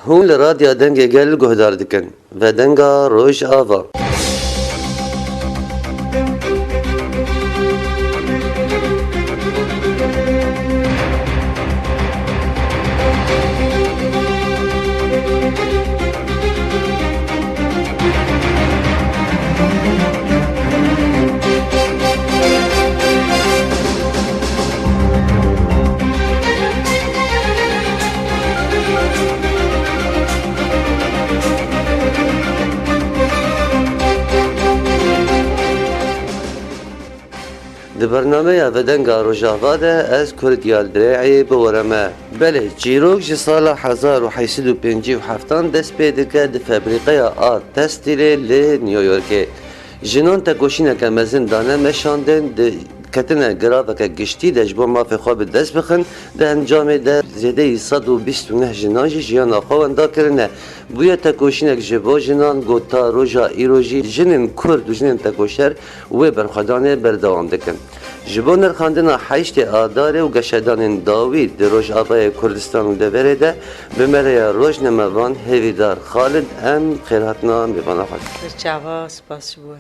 هون لراديا دنگê gel guhdar dikin ve denga Rojava. Di bernameya vedenga Rojava de ez Kurdiya Dereyê biwereme. Belê çîrok ji sala 1857 dest pê dike di febrîqeya a testîrê li New Yorkê. Jinan tekoşîneke mezin dane meşandin di ketine giraveke giştî de ji bo mafê xwe bi dest bixin di encamê de zêdeyî 129 jinan jî jiyana xwe wenda kirine. Bûye tekoşînek ji bo jinan gota roja îro jî jinên Kurd û jinên tekoşer wê berxwedanê berdewam dikin. Ji bo nirxandina heştê adarê û geşedanên dawî di Rojavayê Kurdistan û deverê de bi mereya rojnamevan hêvîdar Xalid em xêrhatina mêvana xwe. Çava spas ji bo.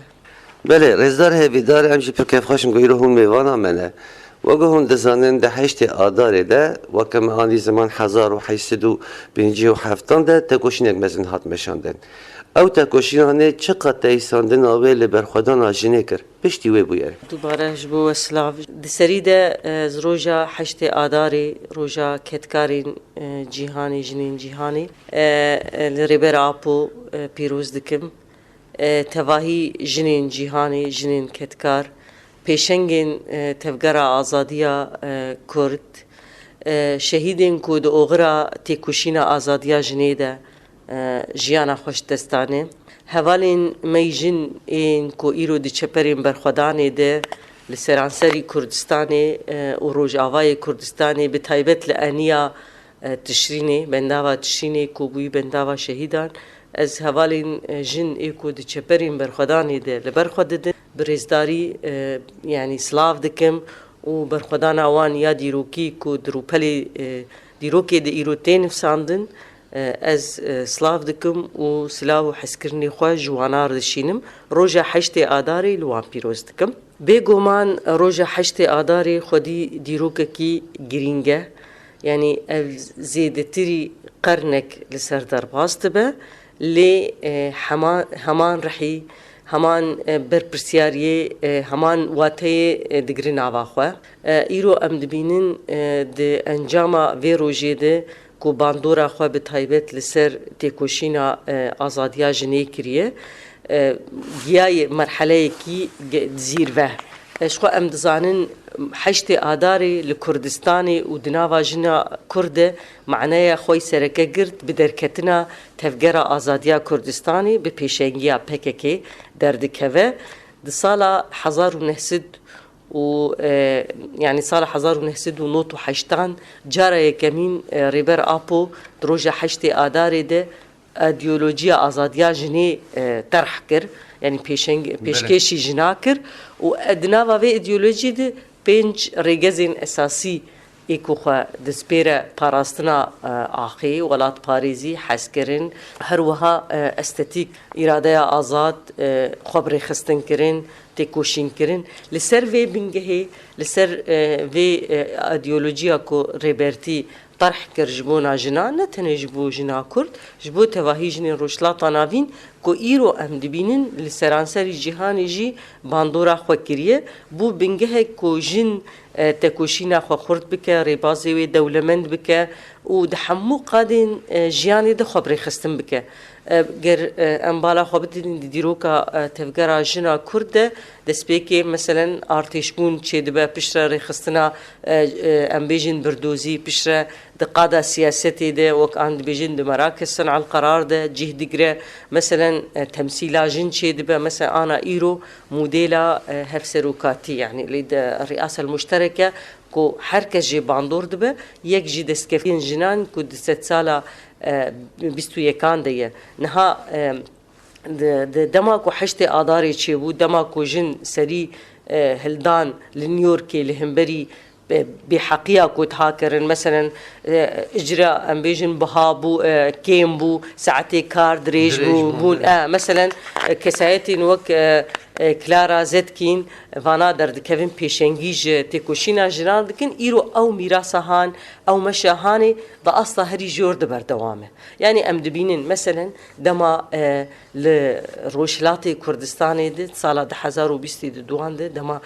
Belê rêzdar hêvîdar em jî pir kêfxweşin ku îro hûn mêvana me ne. Weke hûn dizanin di heştê adarê de weke me anî ziman 1857 de tekoşînek mezin hat meşandin. Ew tekoşînanê çi qet teîsandina wê li berxwedana jinê kir? Piştî wê bûye. Dubare ji bo Slav. Di serî de ji roja heştê adarê roja ketkarên cîhanê jinên cîhanê li rêber Apo pîroz dikim. Tevahî jinên cîhanê jinên ketkar pêşengên tevgera azadiya Kurd şehîdên ku di oxira têkoşîna azadiya jinê de jiyana xweş destane hevalên me jin ên ku îro di çeperên berxwedanê de li seranserî Kurdistanê û Rojavayê Kurdistanê bi taybet li eniya Tişrînê bendava Tişrînê ku bûyî bendava şehîdan ez hevalên jin ê ku di çeperên berxwedanê de li ber xwe didin bi rêzdarî yani silav dikim û berxwedana wan ya dîrokî ku di rûpelê dîrokê di îro tê nivîsandin ez silav dikim û silav û hezkirinê xwe ji wanar dişînim. Roja heştê adarê li wan pîroz dikim. Bêguman roja heştê adarê xwedî dîrokekî girîng e. Yani ev zêdetirî qernek li ser derbas dibe lê heman rihî heman berpirsiyariyê heman wateyê digirin ava xwe. Îro em dibînin di encama vê rojê de ku bandora xwe bi taybet li ser têkoşîna azadiya jinê kiriye giyayê merheleyekî zîrve. Ji xwe em dizanin heştê adarê li Kurdistanê û di nava jina Kurd de maneya xwe sereke girt bi derketina tevgera azadiya Kurdistanê bi pêşengiya PKK derdikeve. Di sala 1900 û yani sala 1998 cara yekemîn rêber Apo di roja heştê adarê de ideolojiya azadiya jinê terh kir yani pêşkêşî jina kir û di nava vê ideolojiyê de pênc rêgezên esasî ê ku xwe dispêre parastina axê welatparêzî hezkirin her wiha estetîk îradeya azad xwe bi rêxistin kirin têkoşînkirin li ser vê bingehê li ser vê ideolojiya ku rêbertî طرح کر جبونا جنا نه تنه جبو جنا کرد جبو توهی جنین روشلاتا ناوین کو ایرو ام دبینن لسرانسری جهانی جی باندورا خو کریه بو بنگه کو جن تکوشینا خو خرد بکه ریبازی و دولمند بکه و د حمو قادین جیانی د خبر خستم بکه گر ام بالا خو بدین دیروکا تفگرا جنا کرد دسپیکی مثلا ارتشبون چه دبه پشتر رخصتنا ام بیجن بردوزی پشتر دقاده سیاستی ده وک اند بیجن د مراکز صنع القرار ده جهدگره مثلا تمثيلا جن چه دبه مثلا انا ايرو موديلا هفسروكاتي يعني الرئاسه المشتركه کو هر کس جی باندور دبه یک جی دستکفین جنان کو دست سالا 21 دیه نها دما کو حشت آداری چه بود دما کو جن سری هلدان لنیورکی لهمبری بحقيقة كنت هاكرن مثلا إجراء أمبيجن بها بو كيم بو ساعتي كار دريج بو بون مثلا كسايتي نوك كلارا زدكين فانا درد كيفن بيشنجيج تكوشينا جنان دكن إيرو أو ميراسهان أو مشاهاني بأصلا هري جور دبر دوامه يعني أم دبينين مثلا دما لروشلاتي كردستاني دي سالة 2020 دوان دي دما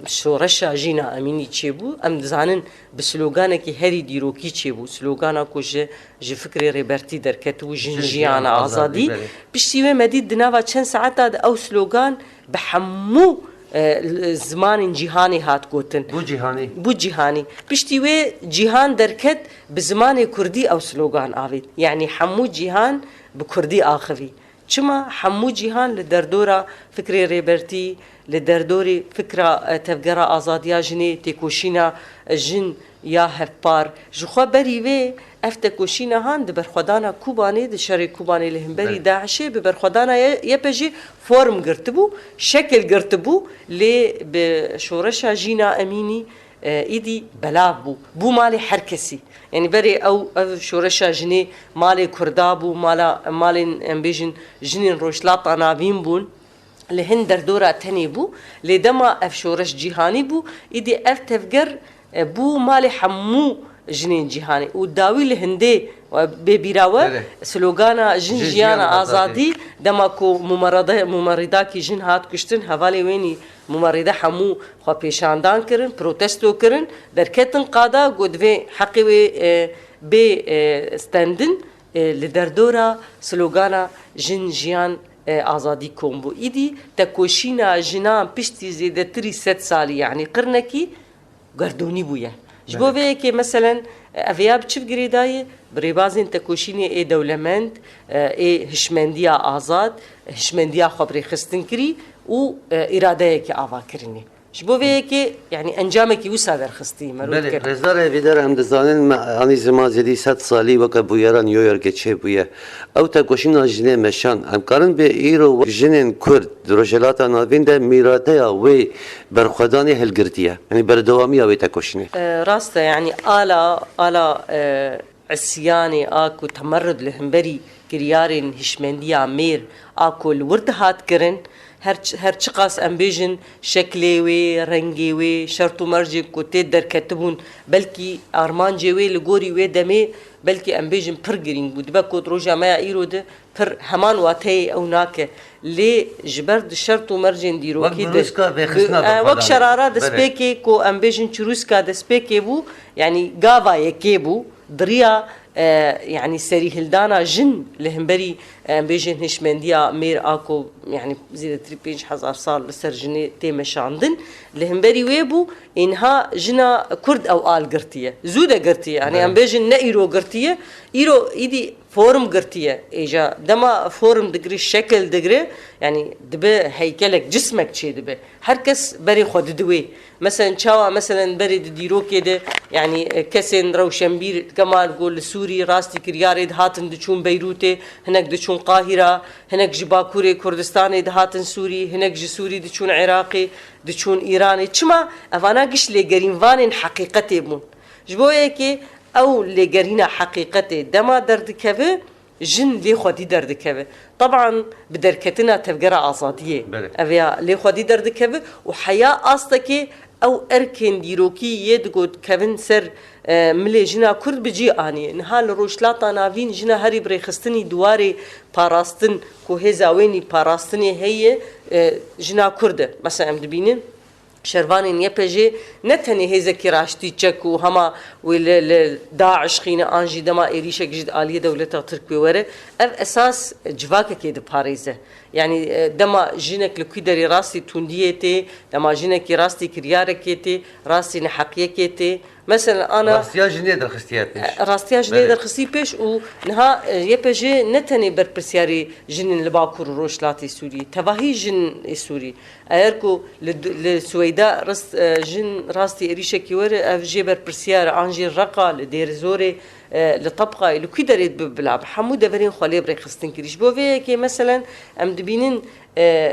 شورشا جينا أميني تشيبو أم دزانن بسلوغانا كي هري ديروكي تشيبو سلوغانا كو جي فكري ريبرتي دركتو جنجيانا آزادي بشتيوه مديد دناوا چند ساعتا أو سلوغان بحمو زمان جیهانی هات گوتن بو جیهانی پشتیوه جیهان درکت بزمان کردی او سلوگان آوید یعنی حمو جیهان بکردی آخوی چما حمو جیهان لدردورا فکر ریبرتی لدردوری فکر تفگرا آزادیا جنی تکوشینا جن یا هفپار جخوا بریوه افت کوشینا هان د برخدانا کوبانی د شری کوبانی لهمبری داعشه به برخدانا یپجی فرم گرتبو شکل گرتبو لی به شورش جینا امینی ایدی بلاب بو مال هر کسی یعنی بری او شورش جنی مال کردابو مال امبیجن جنین روشلات ناوین بون لهن در دورا تنی بو لدما اف شورش جهانی بو ایدی اف تفگر بو مال حمو جنين جهاني وداوي لهندي ببيراوه سلوغانا جن جيانا آزادي دماكو ممرضا كي جن هات كشتن هوالي ويني ممرضا حمو خوا پیشاندان کرن پروتستو کرن در کتن قادا قدوه حقي بي ستندن لدردورا سلوغانا جن جيان آزادي كومبو إيدي تكوشينا جنان پشتي زيده 300 سالي يعني قرنكي قردوني بويا جبوه که مثلا اویاب چیف گریدای بریبازین تکوشینی ای دولمند ای هشمندیا آزاد هشمندیا خبری خستن کری و اراده که آوا کرنی جبوه که يعني انجامك يوسع در خستي مرود بله رزدار ویدر هم دزانن آنی زمان زدی 100 سالی وقت بویران نیویورک چه بویه او تا کوشینا جنه مشان هم کارن به ایرو جنن کرد روجلاتا ناوین ده میراته یا وی برخدانی هلگردیه یعنی بردوامی اوی تا کوشینه راسته يعني آلا عسياني آكو تمرد لهمبري كريارين هشمندية مير آكو الورد هات كرن هر چقاس امبیجن شکلی وی رنگی وی شرط و مرجی کوتی در کتبون بلکی آرمانجی وی لگوری وی دمی بلکی امبیجن پر گرینگ بود با کود روژا ما ایرو ده پر همان واتی او ناکه لی جبرد شرط و مرجن دیرو کی ده وقت شرارا دسپیکی کو امبیجن چروسکا دسپیکی بو یعنی گاوا یکی بو دریا يعني سري هلدانا جن لهمبري بيجن هشمنديا مير اكو يعني زيد 3,000 سال لسر جني تيمشاندن لهمبري ويبو انها جنا كرد او آل قرتيه زوده قرتيه يعني ام بيجن نايرو قرتيه ايرو ايدي فورم قرتيه ايجا دما فورم دغري شكل دغري يعني دبه هيكلك جسمك شي دبه هركس بري خود دوي مثلا شاوا مثلا بري ديرو كده يعني كسن روشنبير كمال قول سوري راستي كرياري هاتن دچون بيروت هناك دچون قاهره هناك جباكوري كردستان هاتن سوري هناك سوري دچون عراقي دچون ايراني چما افانا قش لغرينوان حقيقته بون جبويه كي او لغرينا حقيقته دما درد كبه جن لي خدي درد كبه طبعا بدركتنا تفقرا آزاديه افيا لي خدي درد كبه وحياه استكي او اركن ديروكي يدقود كفن سر ملي جنا كرد بجي اني نهال روشلاتا نافين جنا هري بريخستني دواري باراستن كو هزاويني باراستني هي جنا كرد مثلا دبينين شروانين يبجي نتني هزكي راشتي تشكو هما ولا داعش خينا انجي دما ايريشك جد اليه دولتها تركي وره اساس جواكه كده باريزه يعني دما جينك لكيدري راسي تونديتي دما جينك راسي كرياركيتي راسي نحقيكيتي مثلا انا راستيا جنيه در خصي بيش ونها يبجي نتني بربسياري جن لباكور روشلاتي سوري تواهي جن سوري ايركو لسويدا راست جن راستي اريشكي ور اف جي بربسيار انجي الرقا لدير زوري لطبقه لكي دريد بلعب حمو دبرين خالي بري خستن كريش بوفي كي مثلا ام دبينن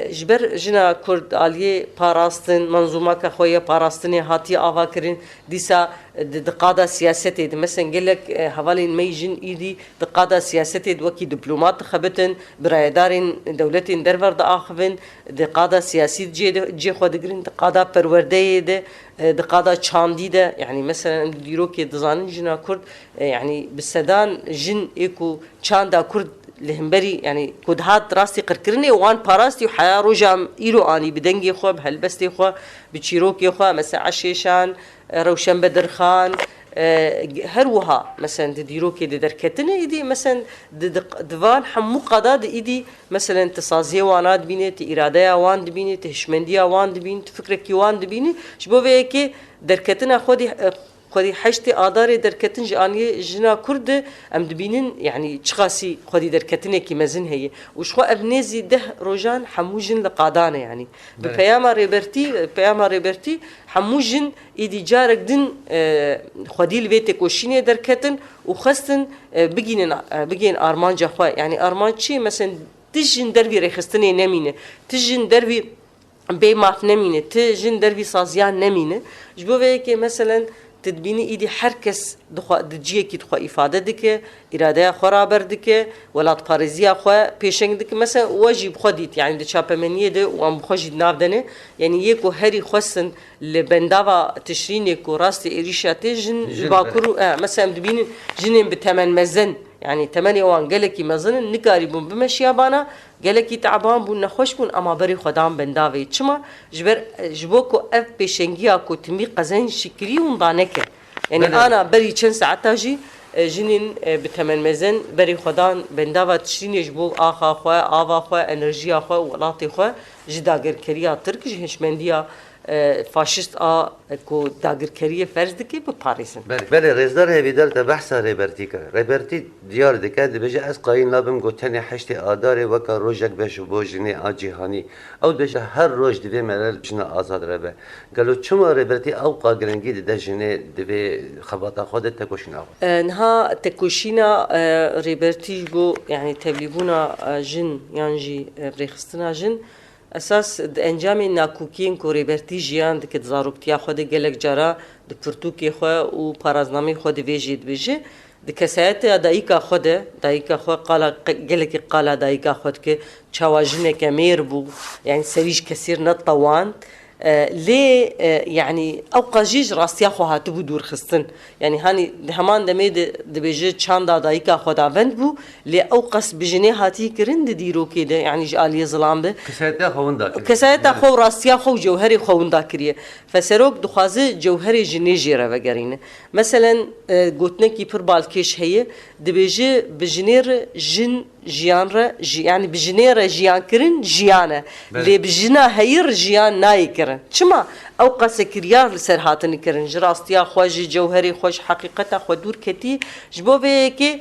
جبر جنا كرد عليه باراستن منظومه كخويه باراستني هاتي آوا كرين ديسا دقاده سياسته مثلا قال لك حوالي ميجن ايدي دقاده سياسته وكي دبلومات خبتن برايدارين دولتين درور دا اخفن دقاده سياسي جي خود گرين دقاده پرورده ده دقاده چاندي ده يعني مثلا ديرو كي دزانن جنا كرد يعني بالسدان جن ايكو چاندا كرد لهمبري يعني كودهات راستي قركرني وان باراستي وحيا روجام إيرو آني بدنجي خو بهالبستي خو بتشيروكي خو مثلا عشيشان روشن بدر خان هروها مثلا ديروكي دركتنا يدي مثلا دفان حمو قضاء يدي مثلا تصازيه وانات بيني تإرادة وان دبيني تهشمندية وان دبيني تفكركي وان دبيني شبو هيك دركتنا خودی حشت آداری درکتن جانی جنا کرد ام دبینن يعني تشخاصي خودی درکتنه کی مزن هي وشخو ابنزي ده روجان حموجن لقادانه يعني بپیام ريبرتي حموجن ایدی جارك دن خودی البيت کوشینه درکتن وخستن بگین ارمانجا خو يعني ارمان چی مثلا تجن دربي رخصتنه نمینه تجن دربي بي ماف نمینه تجن دربي سازيان نمینه جبوه که مثلا تدبيني ايدي حركس دخوا دجيه كي دخوا افاده دك اراده خرابر دك ولا باريزيا خو بيشنگ دك مثلا واجب خديت يعني د چاپمنيه ده وام خوجي نافدنه يعني يكو هري خصن لبنداوا تشرين يكو راست اريشات جن باكرو مثلا دبيني جنين بتمن مزن يعني 8 وان قالكي مزن نكاري بون بمشيابانا قالكي تعبان بون نخوش بون اما بري خدام بنداوي چما جبوكو اف بيشنگيا كو تمي قزن شكري وندانك يعني انا بري چن ساعه جي جنين بتمن مزن بري خدان بنداوا تشرين يجبو اخا خو اوا خو انرجيا خو ولاتي خو جداگر كريا ترك هشمنديا فاشست کو داگرکاری فرض دکی به پاریسن بله رزدار هیدار تا بحث ریبرتی کرد ریبرتی دیار دکه دبیجه از قاین لابم گوتنی حشت آداره وکا روزک بشو بوجنی آجیهانی او دبیجه هر روز دوی ملل جنا آزاد ربه قالو چما ریبرتی او قاگرنگی ده جنه دوی خباتا خود تکوشینا نها تکوشینا ریبرتی بو يعني تبلیغونا جن یانجی برخستنا جن اساس د انجام ناکوکین کو ریبرتی جیان د زاروکتیا خود گلک جرا د پرتوکی خو او پارازنامه خود ویجید بجه د کسایت دایکا خو قال گلک قال دایکا خود که چواجنه کمیر بو يعني سريج كثير نطوان ليه يعني او قجيج راستيا خو هاتبو دور خستن يعني هاني همان دمي دبيجي چاندا دايكا خدا وند بو لي او قص بجني هاتي كرند ديرو كده يعني جالي ظلام به كسايتا خو راستيا خو جوهري خوندا كريه فسروك دخازه جوهري جني جيره وگرينه مثلا گوتنه کی پر بالكيش هي دبيجي بجنير جن جيان يعني بجنير جيان كرن جيانه لي بجنا هير جيان ناي كرن چما او قص كريار لسر هاتن كرن جراستيا خوج جوهري خوش حقيقتا خو دور كتي جبو به كي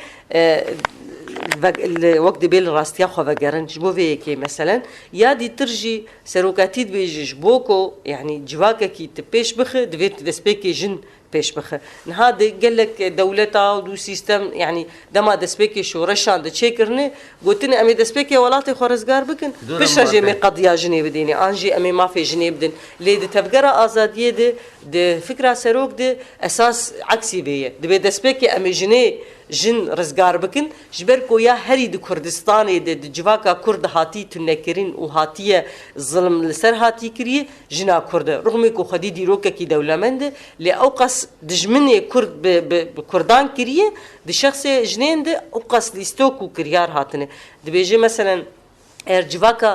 وقت بيل راستيا خو وگرن جبو به كي مثلا يا دي ترجي سروكاتي بيجي بوكو يعني جواكا كي تبيش بخ دفيت دسبيكي جن پیش بخه نهاد قال لك دولتا ودو سيستم يعني دما دسبيكي شو رشان د چيكرني قلتني امي دسبيكي ولاتي خرزگار بكن بش رجي مي قضيه جني بديني انجي امي ما في جني بدن لي د تفقره ازاديه د فكره سروك د اساس عكسي بيه د دسبيكي امي جني جن رزگار بکن جبر کو یا هری د کردستان د جواکا کرد هاتی تنکرین او هاتی ظلم لسر هاتی کریه جنا کرد رغم کو خدی دیروک کی دولمند ل اوقس دجمنه کرد به کردان کریه د شخص جنین د اوقس لیستوکو کریار هاتنه د بیجه مثلا ارجواکا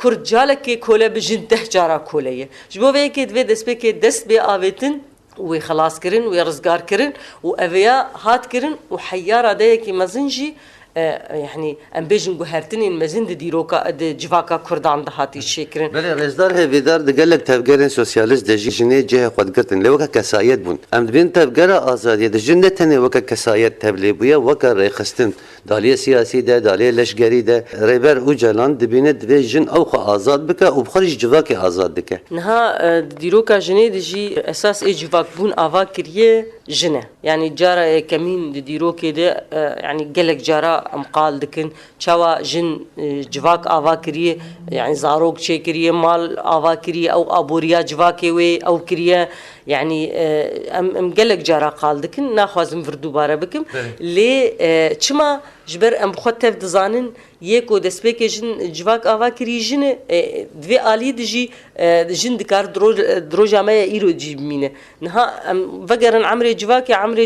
کرد جالک کوله بجن ده جارا کوله جبو وی کی د دسبه کی دست به اوتن وخلاص كرن ويرزقار كرن وأبيا هات كرن وحيارة دايكي مزنجي يعني ام بيجن جوهرتني المزن ديروكا جواكا كردان دهاتي شكرن بله رزدار هیدار دقلك تفجرن سوسياليست دجي جنيه جه خود قرتن لوكا كسايد بون ام بين تفجر آزادية دجنة تاني وكا كسايد تبليبويا وكا ريخستن دالية سياسي ده دالية لشگري ده ريبر او جلان دبينه دبي جن او خا آزاد بكا وبخرج جواكي آزاد دكا نها ديروكا جنيه دجي اساس اي جواك بون آوا كريه جنه يعني جارة كمين ديرو كده يعني قالك جارة ام قال دكن شوا جن جواك آواكريه يعني زاروك شي كريه مال آواكريه او ابوريا جواكي وي او كريه يعني ام قالك جارة قال دكن ناخوازم فردو باره بكم لي چما جبر ام بخوتف دزانن يكو دسبيك جن جواك آواكري جن دوی آلي دجي جن دكار دروجا ما يرو جيب مينه نها وقرن عمري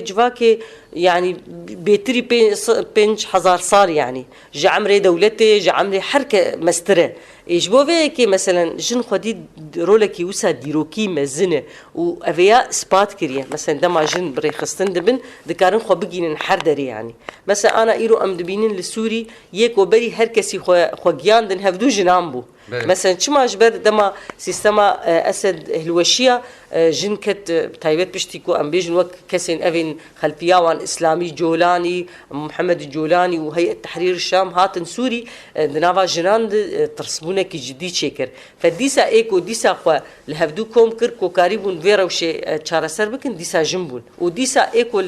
جواكي يعني بيتري 5000 صار يعني جا عمري دولتي جا عمري حركة مسترة إيش كي مثلا جن خدي رولكي وسا ديروكي مزنة وأفيا سبات كريه مثلا دما جن بريخستن دبن دكارن خو بجين حردري يعني مثلا أنا إيرو أم دبينين للسوري يكو بري هركسي خو جيان دن هفدو جنامبو مثلا شما جبر دما سيستما أسد هلوشية جن كت تايبت بشتيكو أم بيجن وك كسين أفين خلفية وان إسلامي جولاني محمد الجولاني وهيئة تحرير الشام هاتن سوري دنافا جنان ترسمونا كي جدي شكر فديسا إيكو ديسا خوا لهفدو كوم كركو كاريبون فيرا وشي تشارة سر بكن ديسا جنبون وديسا إيكو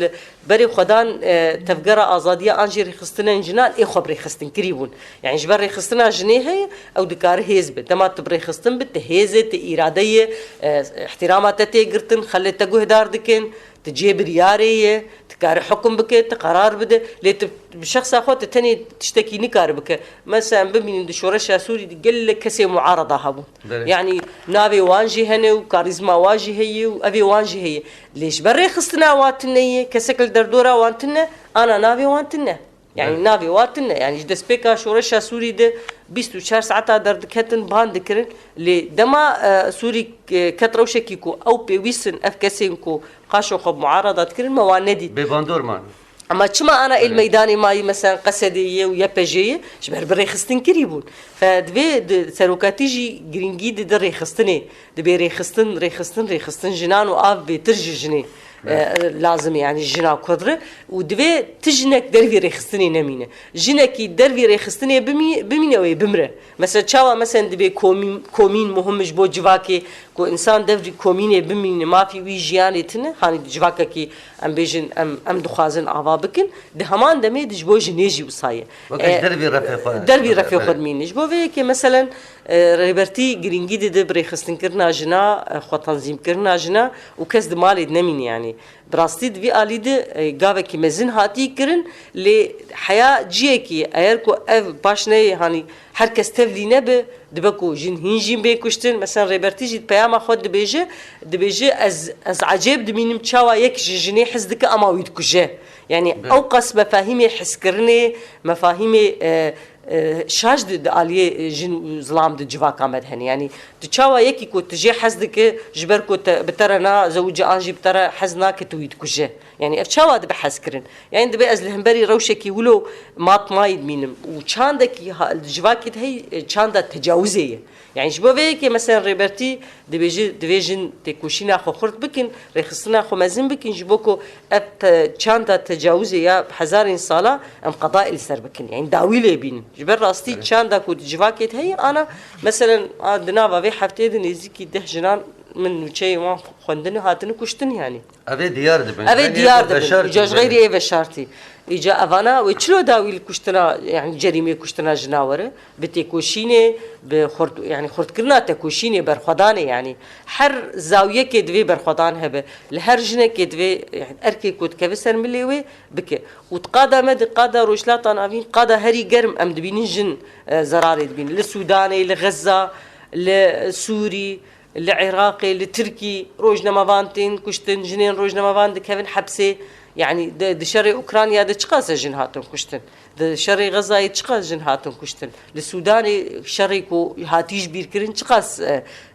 بري خدان تفقرة آزادية أنجي ريخستنا جنان إيخو بريخستن كريبون يعني جبر ريخستنا جنيه أو دكار هيزب دما تبريخستن بتهيزة إرادية احترامات تيقرتن خلي تقوه دار دكين تجيب ريارية تكار حكم بك تقرار بده ليت بشخص اخوت تاني تشتكي نكار بك مثلا بمين دشورشا سوري قال لك كسي معارضه هابو يعني نافي وانجي هنا وكاريزما واجي هي وابي وانجي هي ليش بري خصنا واتنيه كسكل دردوره وانتنا انا نافي وانتنا يعني نافي واتنا يعني دسبيكا شورشا سوري ده 24 ساعه درد كتن باند كرن لدما سوري كتروشكيكو او بيويسن افكسينكو قاشو خب معارضات كرن مواندي بباندور مان اما چما انا الميداني ماي مثلا قصديه ويا بيجيه جبر بريخستن كريبون فدبي سروكاتيجي جرينجي دي ريخستني دبي ريخستن جنان واف بترجي جني لازم يعني جنا قدره ودبي تجنك درفي ريخستني نمينه جنكي درفي ريخستني بمينه وي بمره مثلا تشاوا مثلا دبي كومين مهمش بو جواكي كو انسان درفي كومينه بمينه ما في وي جيانتنا هاني جواكي ام بيجن ام دخازن اوا بكن ده همان دمي دجبو جنيجي وصايه درفي رفيق خدمين جبو كي مثلا ريبرتي جرينجي دي بريخستن كرنا جنا خو تنظيم كرنا جنا وكاس دمالي نمين يعني براستي دبي اليد غاوكي مزن هاتي كرن لحياه جيكي ايركو اف باشني هاني هر کس تفلینه به دبکو جن هنجیم به کشتن مثلا ريبرتي جد پیام خود دبیجه از عجیب دمینم چاوا یک جنی حس دک اماوید کجه يعني اوقس مفاهيم حس کرنه مفاهيم شاجد عالية جن ظلام د جواك عمد هني يعني تشاوا يكي كو تجي حزدك جبر كو بترنا زوج انجي بتر حزنا كتويد كوجه يعني افشاوا د بحس كرن يعني دبي از الهمبري روشكي ولو مات مايد مينم وشاندك جواك هي شاندا تجاوزيه يعني شبابيك مثلا ريبرتي دبيجن تكوشينا خو خرط بكن رخصنا خو مازن بكن جبوكو شاندا تجاوزيه بحزارين صاله ام قضاء السر بكن يعني داويله بين جبر راستي شاندا كو جواكيت هي انا مثلا دنا في حفتي نزيكي ده جنان من شيء ما خوندن هاتن كشتن يعني ابي ديار دبن ابي ديار دبن جوج غيري اي بشارتي اجا افانا وچلو داويل كشتنا يعني جريمه كشتنا جناوره بتكوشينه بخرد يعني خرد كرنا تكوشينه برخدانه يعني حر زاويه كدوي برخدان هبه لهر جنه كدوي يعني اركي كود كفسر مليوي بك وتقادا مد قادا روشلاتان افين قادا هري جرم ام دبين جن زراري دبين للسوداني لغزه لسوري العراقي التركي روجنا مافانتين كشتن جنين روجنا مافان كيفن حبسه يعني د شرق اوكرانيا د چقاس جن هاتن كشتن د شرق غزه چقاس جن هاتن كشتن السوداني شرقو هاتيج بير كرين چقاس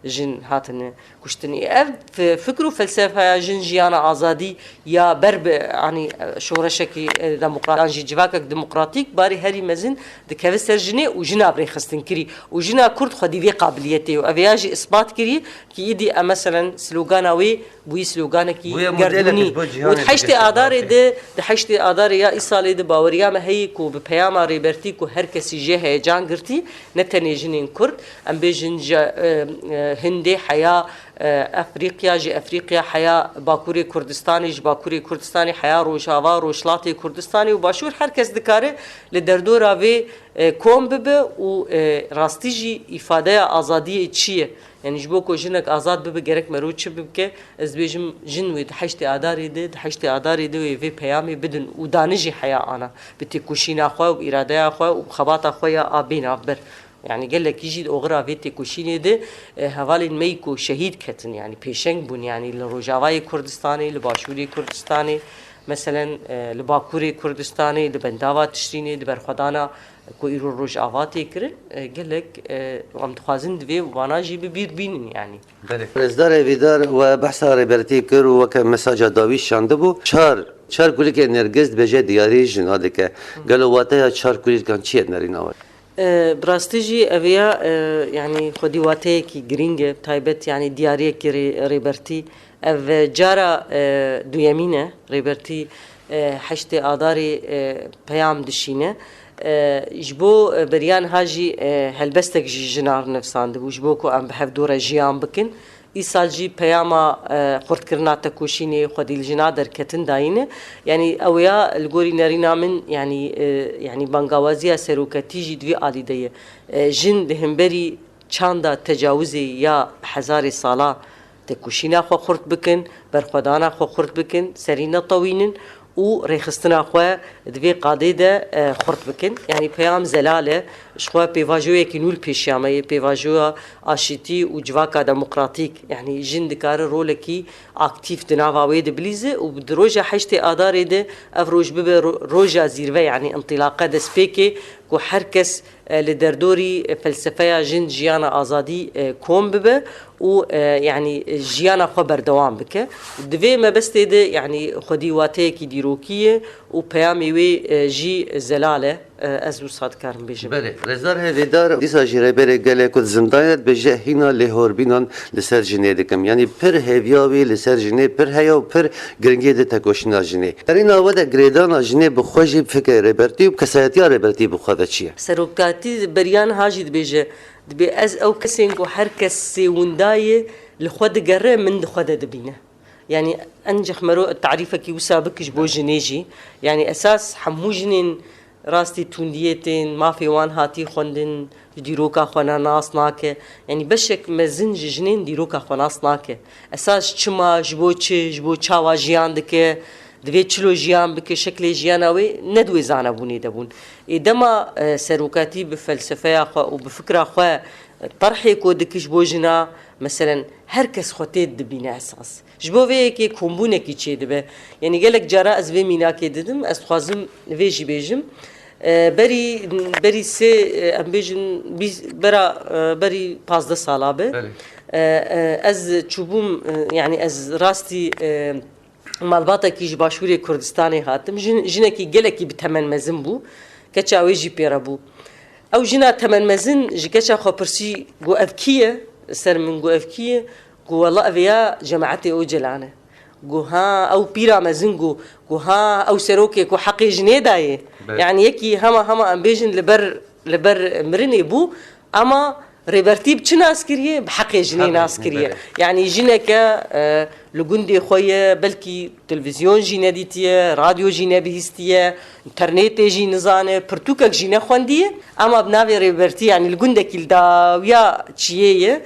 جن هاتن كشتن فكروا فلسفه جن جيانا ازادي يا برب يعني شورشكي ديمقراطي جواكك ديمقراطيك باري هري مزن د كفسر جني وجنا بري خستن كري وجنا كرد خدي قابليته وافياجي اثبات كري كي يدي مثلا سلوغاناوي بوي سلوغانكي غردوني وتحشتي ادار ده حشتي ادار يا ايصالي ده باوريا ما هي كو به پیام ریبرتی کو هر کسی جه هیجان گرتی نتنی جنین کرد ام بیجن هندی حیا افریقیا جی افریقیا حیا باکوری کردستانی جی باکوری کردستانی حیا روجاوا روشلاتی کردستانی و باشور هر کس دکاره لدردورا وی کوم ببه و راستی جی ifade آزادی چیه یعنی جبو کو جنک آزاد ببه گرک مرو چه ببکه از بیجم جن وی دحشت آداری ده دحشت آداری ده وی پیامی بدن و دانجی حیا آنا بتی کوشینا خو و اراده خو و خبات خو یا آبین آبر يعني قال لك يجي الاغرا فيتي كوشيني ده هوالي ميكو شهيد كتن يعني بيشنج بون يعني لروجاواي كردستاني لباشوري كردستاني مثلا لباكوري كردستاني لبنداوا تشريني لبرخدانا كو ايرو روجاواتي كرن قال لك عم تخازن دوي وانا جي ببير بينن يعني رزدار ویدار و بحث ریبرتی کر و که مساج داویش شانده بو چهار کلی که نرگز بجه دیاری جناده که گلو واته چهار کلی کن چیت نرین آور براستيجي أبيا يعني خديواتي كي جرينجة تايبت يعني ديارية كي ريبرتي أف جارة دويامينة ريبرتي حشتي آداري بيام دشينة جبو بريان هاجي هلبستك جنار نفسان دبو جبوكو أم بحف دورة جيان بكن ایسالجی پیاما خورد کرنا تکوشینی خودی الجنا در کتن داینه یعنی اویا الگوری نرینا من یعنی بانگوازی سروکتی جدوی عالی دیه جن دهمبری چاندا تجاوزی یا هزار سالا تکوشینا خو خورد بکن برخدانا خو خورد بکن سرینا طوینن و ريخستنا خو دوی قاده ده خورد بکن یعنی پیام زلاله شخوا پیواجوی که نول پیشیامه پیواجو آشتی و جواکا دموکراتیک یعنی جن دکار رول کی اکتیف دناواوی دبلیزه و بدروجا حشت آداره ده افروج ببه روجا زیروه یعنی انطلاقه دسپیکه کو هر کس لدردوري فلسفه جن جيانا آزادي كوم ببه و يعني جيانا خو بردوام بك دوی ما بس ده يعني خديواته كي ديروكيه و پیامي وي جي زلاله از وصاد كارم بيجم بله رزدار هدیدار دیسا جیره بره گله کد زندانیت بجه هینا لهور بینان لسر جنه دکم یعنی پر هیویاوی لسر جنه پر هیا و پر گرنگی ده تکوشنا جنه در این آوه گریدان جنه بخوشی بفکر ریبرتی و کسایتی ریبرتی بخواده چیه سروکاتی بریان هاجی دبیجه دبی از او کسینگو هر کسی وندای لخود گره من خود دبینه يعني انجح مرو التعريفه كي وسابك جبو جنيجي يعني اساس حمو جنين راستي تونديتين ما في وان هاتي خوندن ديروكا خونا ناس ناكه يعني بشك مزن جنين ديروكا خونا ناس ناكه اساس چما جبو چاوا جيان دكه دوی چلو جیان بکه شکل جیانوی ندوی زانه بونی دبون ایدما سروکاتی بفلسفه خو و بفکر خو طرحی کو دکش بوجنا مثلا هر کس خوتید دبینه اساس جبو وی کی کومبونه کی چی دبه یعنی گلک جرا از وی مینا کی ددم از خوازم وی جی بیجم بری سه ام بیجن بری 15 ساله به از چوبوم يعني از راستي مالباتا كيج باشوري كردستاني هاتم جنكي جلكي بتمن مزن بو كتشاوي جي بيرابو او جنا تمن مزن جكتشا خبرسي جو افكيه سر من جو افكيه جو والله افيا جماعتي او جلانه جو ها او بيرا مزن جو ها او سروكي كو حقي جنيداي يعني يكي هما ام بيجن لبر مرني بو اما ريبرتي بچنا اسكريه بحق جنين اسكريه يعني جنك لجندي خويا بلكي تلفزيون جينا ديتيه راديو جينا بهستيه انترنت جي نزانه برتوك جينا خونديه اما بنافي ريبرتي يعني الجندك الداويا تشيه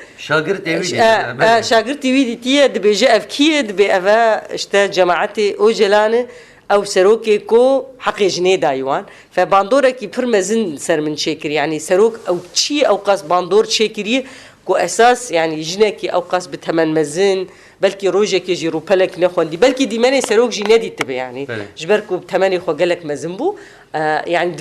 شاغرتي ويديتيه دبي افكيه دبي افا اشتا جماعتي او جلانه او سروكي كو حق جنيه دايوان فباندورا كي برمزن سر من شكر يعني سروك او تشي او قاس باندور شكريه كو اساس يعني جنكي او قاس بثمن مزن بلكي روجك يجي روبلك نخوندي بلكي دي ماني سروك جنادي تبي يعني جبركو بثمن خو قالك مزنبو يعني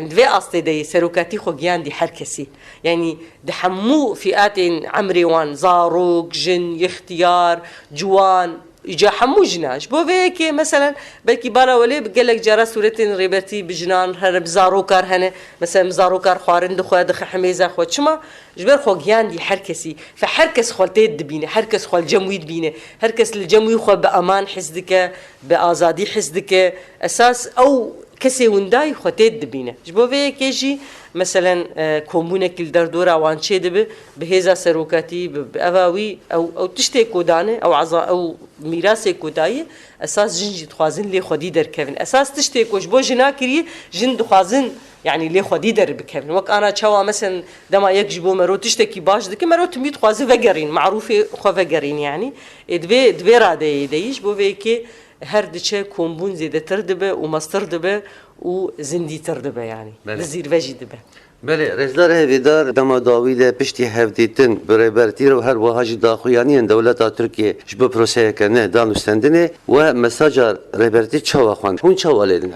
دوي اصلي دي سروكاتي خو جيان دي حركسي يعني دحمو فئات عمري وان زاروك جن اختيار جوان يجا حمو جناش بو فيك مثلا بلكي بالا ولي بقلك جرى سورتين ريبرتي بجنان هرب زاروكار هنا مثلا زاروكار خوارند خو دخ حميزه خو چما جبر خو جيان دي حركسي فحركس خولتيد دبينه حركس خول جموي دبينه حركس الجموي خو بامان حسدك بازادي حسدك اساس او کسی وندای خودت دبینه جبو وی کیجی مثلا کمبونکی دردورا وان چه دبه به هزا سروکاتی به اواوی او تشتی کودانه او عضا او میراث کودایی اساس جنجی تخوازن لی خودی در کفن اساس تشتی کوش بو جنا کری جن تخوازن يعني ليه خدي در بكفن وك انا تشوا مثلا دما يكجبو مرو تشتكي باش دك مرو تميت خوازي فقرين معروفه خو فقرين يعني دبي راده ديش بو ويكي هر دچه كومبون زيده تر دبه ومستر دبه وزندي تر دبه يعني لزير وجي دبه بله رجدار هیدار دما داویده پشتی هفدیتن برایبرتی رو هر وهاج داخویانی دولت ترکیه جب پروسه کنه دانستندنه و مساجر رایبرتی چوا خوان هون چوا لیدن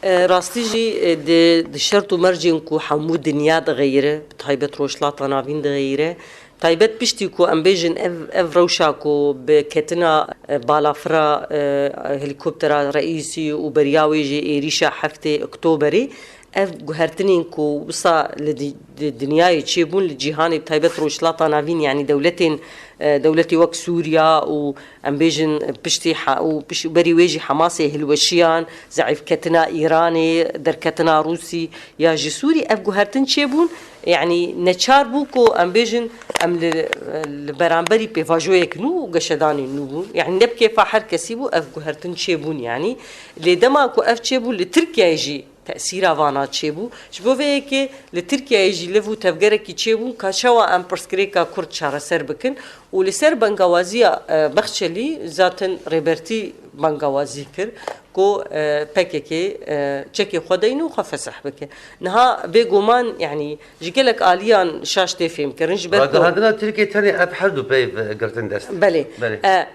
راستيجي دي شرط مرجين كو حمود دنيا تغيره تايبت روشلات نافين تغيره تايبت بشتي كو امبيجن اف روشاكو بكتنا بالافرا هليكوبتر رئيسي وبرياوي جي ايريشا حفتي اكتوبري اف جهرتنين كو وصا للدنيا تشيبون للجيهاني بتايبت روشلات نافين يعني دولتي وك سوريا وامبيجن بشتي وبش بري ويجي حماسي هلوشيان زعيف كتنا ايراني دركتنا روسي يا جي سوري اف جهرتن تشيبون يعني نتشار بوكو امبيجن ام البرامبري بيفاجوي كنو قشداني نو يعني نبكي فاحر كسيبو اف جهرتن تشيبون يعني لدما كو اف تشيبو لتركيا يجي تأثير وانات شيبو شبوه که لترکیه يجي لفو تفجره کی شيبو كشوا ام برسكريكا كرد شهر سر بكن ولسر بنغوازيا بخشلي ذاتن ريبرتي بنغوازي كر كو بككي تشكي خدينو خفسح بك نها بيغومان يعني جيلك اليان شاشتي فيم كرنج برضه هذا تركيا ثاني ابحدو بيف قرتن دست بله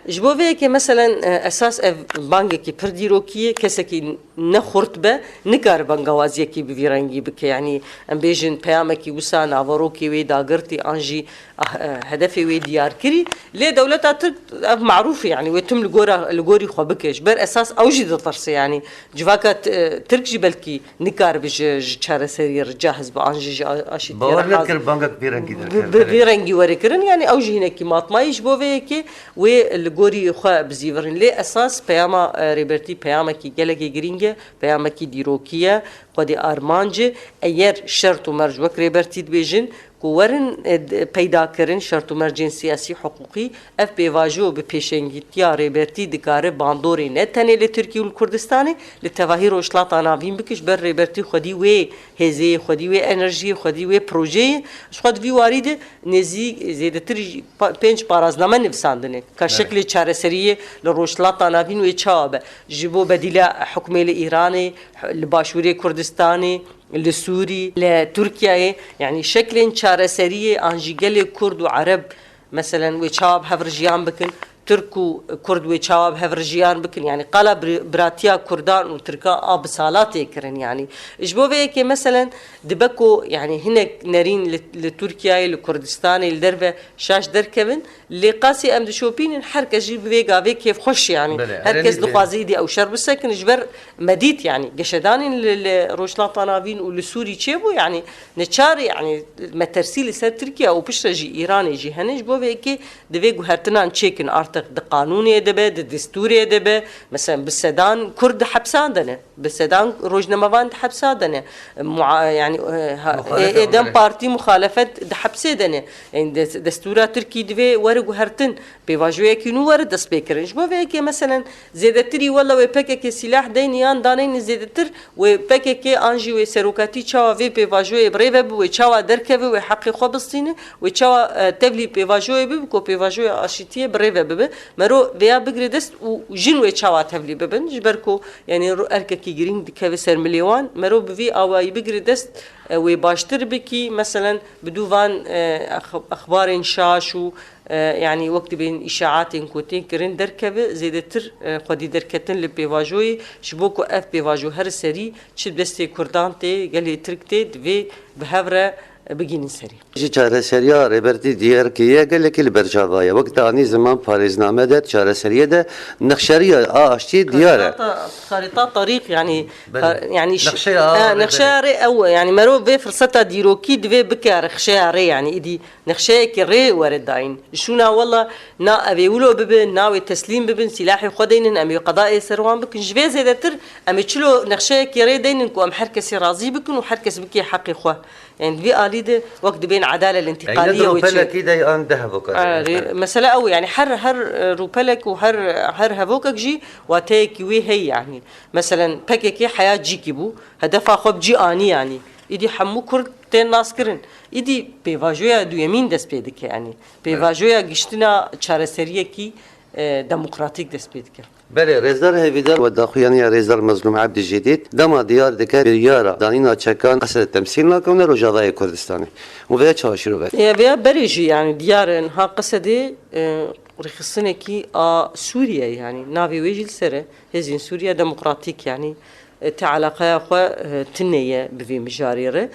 جبوه که مثلا اساس بانگی کی پردیروکی کسی کی نخورد به نکار بنغوازی کی بویرنگی بک يعني ام بيجن پیامکی وسا ناوروکی وی داغرتي انجي هدفي وی ديار كري لي دولتها معروفه يعني ويتم الجوري خو بكش بر اساس اوجد طرسي يعني جواكا تركجي بلكي نكار بج چاره سري جاهز بانجي اشي باور نكر بانك بيرنگي بيرنگي وركرن يعني اوجي هناك مات ما يشبو ويكي والجوري خو بزيفرن لي اساس بياما ريبرتي بياما كي جلكي جرينجه بياما كي ديروكيه قدي ارمانج اير شرط مرج وك ريبرتي بيجن كورن پیدا کرن شرط و مرجین سیاسی حقوقی اف بیواجو به پیشنگیتیا ریبرتی دکاره باندوری نه تنه ل ترکیه و کردستان ل تواهی روشلات ناوین بکش بر ریبرتی خودی و هزی خودی و انرژی خودی و پروژه خود وی وارد نزی زیادتر 5 پارازنامه نویساندنه که شکل چاره سری ل روشلات ناوین و چاب جبو بدیل حکم ایرانی لباشوری کردستانی لسوري لتركيا يعني شكل شارسريه انجيل كرد وعرب مثلا وشاب هفرجيان بكن تركو كرد وشاب هفرجيان بكن يعني قال براتيا كردان وتركا بصالات يكرن يعني اجبوه كي مثلا دبكو يعني هنا نارين لتركيا لكردستان الدربه شاش دركبن اللي قاسي ام دشوبين حركه جيب فيغا في كيف خش يعني هركز دقازيدي او شرب السكن جبر مديت يعني قشدان لروشلات طنابين ولسوري تشيبو يعني نتشاري يعني ما ترسيل سر تركيا او بشرجي ايراني جي هنج بو كي دفيغو هرتنان تشيكن ارتق قانوني دبه دستوري دبه مثلا بالسودان كرد حبساندنه بالسودان روجنموان حبساندنه يعني ادم بارتي مخالفه حبساندنه يعني دستور تركي دفي ورق هرتن بيواجوي كينو ورد دس بيكرنج بو كي مثلا زيدتري ولا وبكك سلاح دينيان دانين زيدتر وبكك انجي وسروكاتي تشوا في بيواجوي بريب وتشوا دركبه وحق خبصينه وتشوا تبلي بيواجوي بكو بيواجوي اشيتيه بريب بب مرو ويا بغردست وجن وتشوا تبلي ببن جبركو يعني ارككي جرين دكوسر مليون مرو بفي او بغردست وباشتر بكي مثلا بدوفان اخبار شاشو يعني وقت بين اشاعات كوتين كرين دركبه زيدتر خدي دركتن لبيواجوي شبوكو اف بيواجو هر سري تشد بستي كردان تي قالي تركتي في بهفره بگین سری. جی چارەسەریya rêbertî diyarkiye gelekî li bercava ye. Wek anî ziman parêzname de çarəseriye de nexşeriya a aştî diyar e. خريطة طريق يعني يعني نخشة نخشة أو يعني مرو في فرصة ديروكي دفي بكا نخشة يعني إدي نخشة كري ورد داين شونا والله نا أبي ولو ببن ناوي تسليم ببن سلاحي خدين أمي قضاء سروان بكن جفي زي تر أمي تشلو نخشة كري دين كو أم حركسي راضي بكن وحركس بكي حقي خوا يعني دفي آليده وقت بين عدالة الانتقالية روبلك كده أن ذهبك مسألة أو يعني حر روبلك وحر هفوكك جي واتيك وي هي يعني مثلا بكيكي حياة جيكي بو هدفها خب جي آني يعني إدي حمو كرد تين ناس كرن إدي بيواجويا دو يمين دست بيدك يعني بيواجويا گشتنا چارەسەریە کی ديمقراطيك دست بيدك. بله رزدار هیویدار و داخویانی رزدار مظلوم عبد جدید دما دیار دکه بیارا دانینا چکان قصد التمثيل ناكم رجاوای کردستانی و ویا چاشرو بک یا ویا بريجي يعني ديار ها قصدي رخصنا كي سوريا يعني نافي ويجي السره هزين سوريا ديمقراطيك يعني تعلاقة أخوة تنية بفي مجاريرة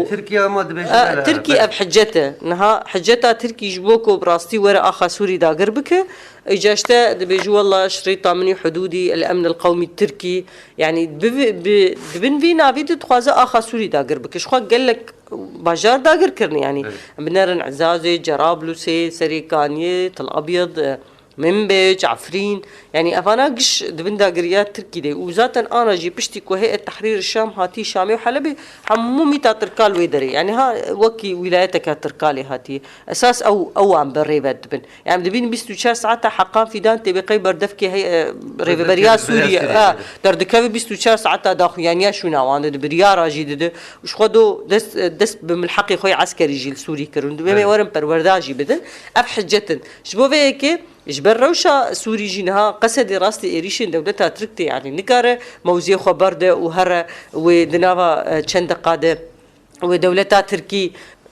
تركيا ما دبيش تركي أب حجته نها حجتها تركي جبوكو براستي ورا أخا سوري دا قربك إجاشته دبيجو والله شريطة مني حدودي الأمن القومي التركي يعني دبن فينا فيديو تخوازة أخا سوري دا قربك شخوا قال لك باجار دا قركرني يعني بنرن عزازي جرابلسي سريكانية تل أبيض منبج عفرين يعني افانا قش دبن داقريات تركي دي وذاتا انا جي بشتي كو هيئة تحرير الشام هاتي شامي وحلبي حمومي تا تركال ويدري يعني ها وكي ولايتك تركالي هاتي اساس او عم بالريبة دبن يعني دبين بيستو شار ساعتها حقان في دانتي بقي بردفكي هيئة ريبريات سوريا دردكاوي بيستو شار ساعتها داخو يعني شو ناوان دبريا راجي دده وش خدو دس بملحقي خوي عسكري جيل سوري كرون دبي ورم پرورداجي بدن اب حجتن شبو هيك جبر روشا سوري جينها قصد راستي إيريشن دولتها تركتي يعني نكارة موزي خبرده وهرة ودنافا چند قادة ودولتها تركي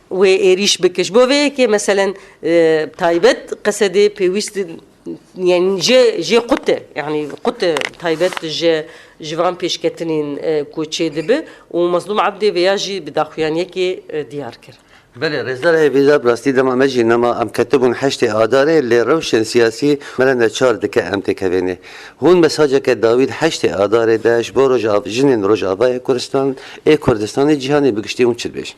وإيريش بكش بوفيكي مثلا تايبت قصدي بيويست يعني جي قطة يعني قطة تايبت جوان بيشكتنين كوتشي دبه ومظلوم عبدي بياجي بداخوانية كي ديار كر بله رزدار هیویدار براستی دما مجی نما ام کتبون حشت آداره لروشن سیاسی ملن چار دکه ام تکوینه هون مساجه که داوید حشت آداره داش با رجاو جنین رجاوای کردستان جهانی بگشتی اون چه بیش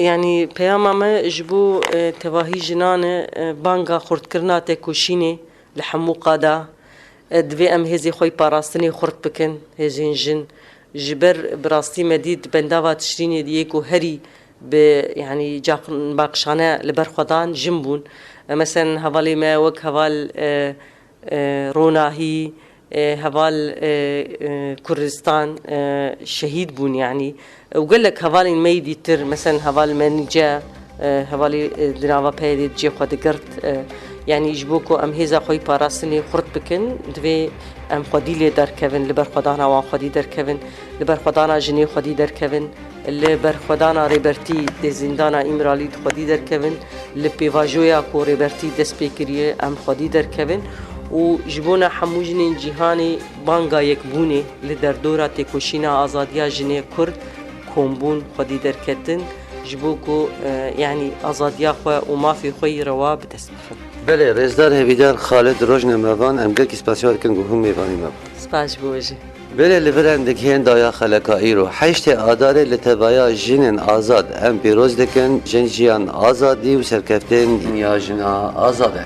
يعني بياما ما جبو تواهي جنان بانغا خورد كرنات كوشيني لحمو قادا دوی ام هزی خوی پاراستنی خورد بکن هزین جن جبر براستي مديد بنداوا تشريني ديكو هري يعني جاقن باقشانه لبرخدان جنبون مثلا هوالي ما وك هوال روناهي هوال كردستان شهيد بون يعني وقال لك هوالي ميدي تر مثلا هوال منجا هوالي دناوا بيدي جي خود قرت يعني يجبوكو ام هيزا خوي باراستني خرط بكن دوي ام خودي لي در كيفن لبر خدانا وان خودي در كيفن لبر خدانا جني خودي در كيفن لبر خدانا ريبرتي دي زندانا امرالي خودي در كيفن لبيواجويا كو ريبرتي دسبيكريه ام خودي در كيفن وجبونا حموجنين جهاني بانغا يكبوني لدر دورا تكوشينا ازاديا جني كرد كومبون خودي در كتن جبوكو يعني ازاديا خو وما في خوي روا بتسبخ بله رزدار هیویدار خالد روشن مروان ام گل کی سپاسیار کن گوهم میوانی ما سپاس بوجه بله لبرندک هند دایا خلقایی رو حشت آداره لتبایا جنن آزاد ام پیروز دکن جنجیان آزادی و سرکفتن دنیا جنا آزاده